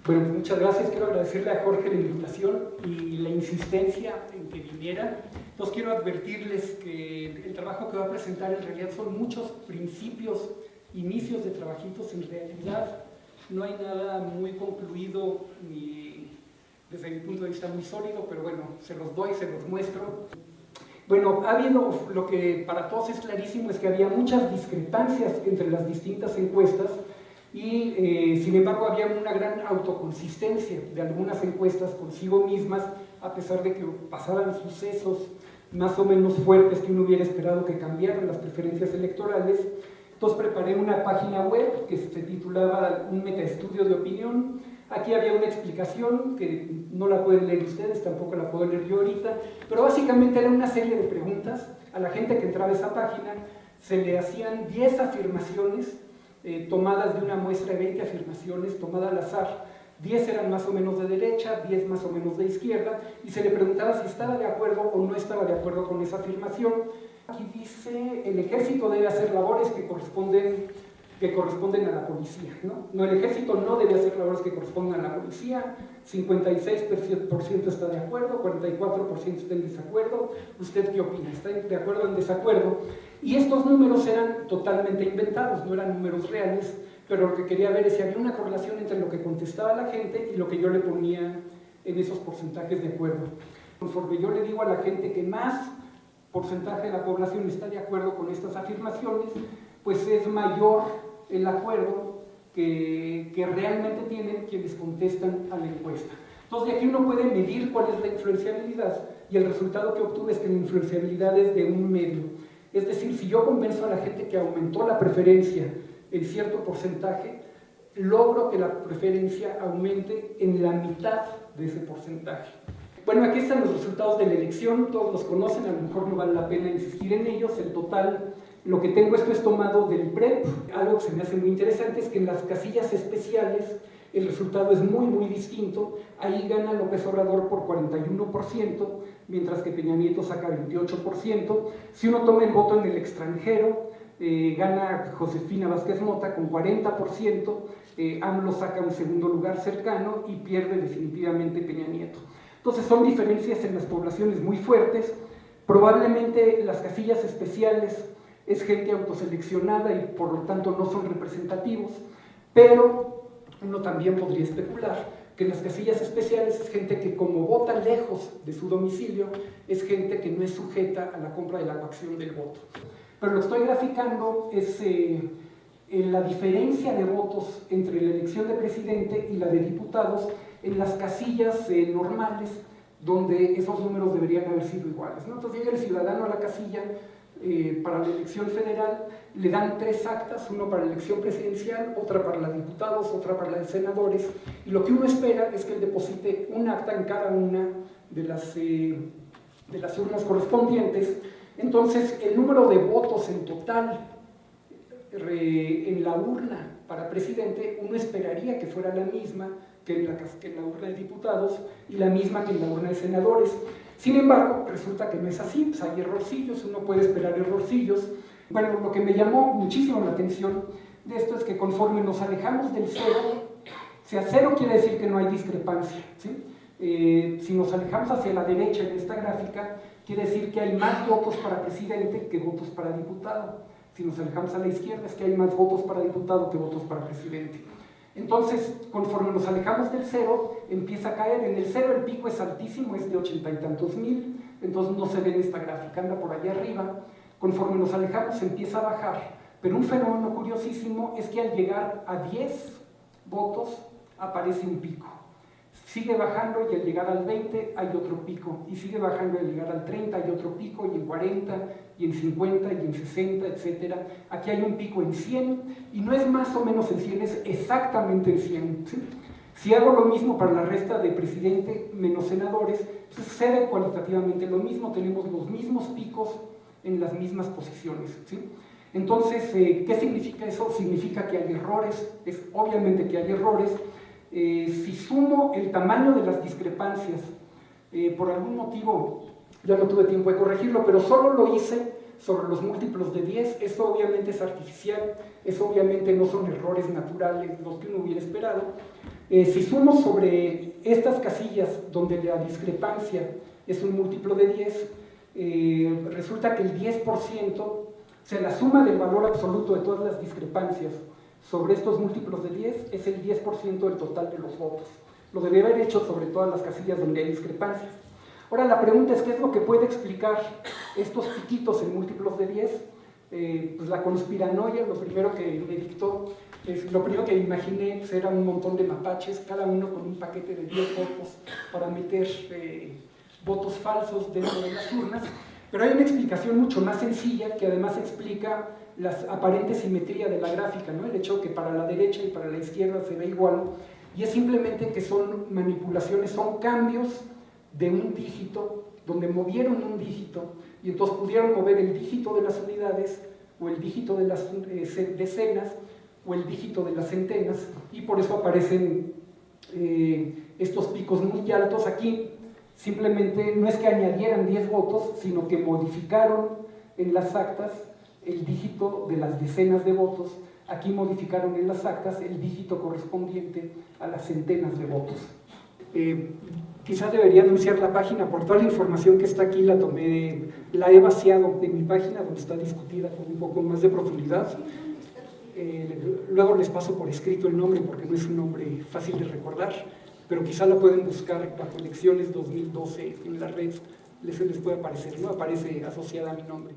Bueno, pues muchas gracias. Quiero agradecerle a Jorge la invitación y la insistencia en que viniera. Entonces quiero advertirles que el trabajo que va a presentar en realidad son muchos principios, inicios de trabajitos. En realidad no hay nada muy concluido ni desde mi punto de vista muy sólido, pero bueno, se los doy, se los muestro. Bueno, ha habido, lo que para todos es clarísimo es que había muchas discrepancias entre las distintas encuestas y sin embargo había una gran autoconsistencia de algunas encuestas consigo mismas, a pesar de que pasaran sucesos más o menos fuertes que uno hubiera esperado que cambiaran las preferencias electorales. Entonces preparé una página web que se titulaba Un metaestudio de opinión. Aquí había una explicación que no la pueden leer ustedes, tampoco la puedo leer yo ahorita, pero básicamente era una serie de preguntas. A la gente que entraba a esa página se le hacían 10 afirmaciones tomadas de una muestra de 20 afirmaciones, tomada al azar. 10 eran más o menos de derecha, 10 más o menos de izquierda, y se le preguntaba si estaba de acuerdo o no estaba de acuerdo con esa afirmación. Aquí dice, el ejército debe hacer labores que corresponden a la policía, ¿no? El ejército no debe hacer labores que correspondan a la policía. 56% está de acuerdo, 44% está en desacuerdo. ¿Usted qué opina? ¿Está de acuerdo o en desacuerdo? Y estos números eran totalmente inventados, no eran números reales, pero lo que quería ver es si había una correlación entre lo que contestaba la gente y lo que yo le ponía en esos porcentajes de acuerdo. Conforme yo le digo a la gente que más porcentaje de la población está de acuerdo con estas afirmaciones, pues es mayor el acuerdo que realmente tienen quienes contestan a la encuesta. Entonces de aquí uno puede medir cuál es la influenciabilidad, y el resultado que obtuve es que la influenciabilidad es de un medio. Es decir, si yo convenzo a la gente que aumentó la preferencia en cierto porcentaje, logro que la preferencia aumente en la mitad de ese porcentaje. Bueno, aquí están los resultados de la elección, todos los conocen, a lo mejor no vale la pena insistir en ellos. El total, lo que tengo esto es tomado del PREP. Algo que se me hace muy interesante es que en las casillas especiales el resultado es muy distinto. Ahí gana López Obrador por 41%, mientras que Peña Nieto saca 28%. Si uno toma el voto en el extranjero, gana Josefina Vázquez Mota con 40%, AMLO saca un segundo lugar cercano y pierde definitivamente Peña Nieto. Entonces son diferencias en las poblaciones muy fuertes. Probablemente las casillas especiales es gente autoseleccionada y por lo tanto no son representativos, pero uno también podría especular que en las casillas especiales es gente que, como vota lejos de su domicilio, es gente que no es sujeta a la compra de la coacción del voto. Pero lo que estoy graficando es la diferencia de votos entre la elección de presidente y la de diputados en las casillas normales, donde esos números deberían haber sido iguales, ¿no? Entonces llega el ciudadano a la casilla para la elección federal, le dan 3 actas, uno para la elección presidencial, otra para la de diputados, otra para la de senadores, y lo que uno espera es que él deposite un acta en cada una de las urnas correspondientes. Entonces el número de votos en total en la urna para presidente, uno esperaría que fuera la misma que en la urna de diputados y la misma que en la urna de senadores. Sin embargo, resulta que no es así, pues hay errorcillos, uno puede esperar errorcillos. Bueno, lo que me llamó muchísimo la atención de esto es que conforme nos alejamos del cero, o sea, cero quiere decir que no hay discrepancia, ¿sí? Si nos alejamos hacia la derecha en esta gráfica, quiere decir que hay más votos para presidente que votos para diputado. Si nos alejamos a la izquierda es que hay más votos para diputado que votos para presidente. Entonces, conforme nos alejamos del cero, empieza a caer. En el cero el pico es altísimo, es de 80 y tantos mil, entonces no se ve en esta gráfica, anda por allá arriba. Conforme nos alejamos empieza a bajar, pero un fenómeno curiosísimo es que al llegar a 10 votos aparece un pico. Sigue bajando y al llegar al 20 hay otro pico, y sigue bajando y al llegar al 30 hay otro pico, y en 40, y en 50, y en 60, etc. Aquí hay un pico en 100, y no es más o menos en 100, es exactamente en 100, ¿sí? Si hago lo mismo para la resta de presidente menos senadores, sucede cualitativamente lo mismo, tenemos los mismos picos en las mismas posiciones, ¿sí? Entonces, ¿qué significa eso? Significa que hay errores, es obviamente que hay errores. Si sumo el tamaño de las discrepancias, por algún motivo ya no tuve tiempo de corregirlo, pero solo lo hice sobre los múltiplos de 10, eso obviamente es artificial, eso obviamente no son errores naturales, los que uno hubiera esperado. Si sumo sobre estas casillas donde la discrepancia es un múltiplo de 10, resulta que el 10%, o sea, la suma del valor absoluto de todas las discrepancias sobre estos múltiplos de 10 es el 10% del total de los votos. Lo debí haber hecho sobre todas las casillas donde hay discrepancias. Ahora la pregunta es, ¿qué es lo que puede explicar estos piquitos en múltiplos de 10? Pues la conspiranoia, lo primero que me dictó, lo primero que imaginé pues era un montón de mapaches, cada uno con un paquete de 10 votos para meter votos falsos dentro de las urnas, pero hay una explicación mucho más sencilla que además explica la aparente simetría de la gráfica, ¿no? El hecho que para la derecha y para la izquierda se ve igual, y es simplemente que son manipulaciones, son cambios de un dígito, donde movieron un dígito, y entonces pudieron mover el dígito de las unidades, o el dígito de las decenas, o el dígito de las centenas, y por eso aparecen estos picos muy altos. Aquí simplemente no es que añadieran 10 votos, sino que modificaron en las actas el dígito de las decenas de votos. Aquí modificaron en las actas el dígito correspondiente a las centenas de votos. Quizás debería anunciar la página, por toda la información que está aquí la he vaciado de mi página, donde está discutida con un poco más de profundidad. Luego les paso por escrito el nombre, porque no es un nombre fácil de recordar, pero quizá la pueden buscar bajo elecciones 2012 en la red, les puede aparecer, ¿no? Aparece asociada a mi nombre.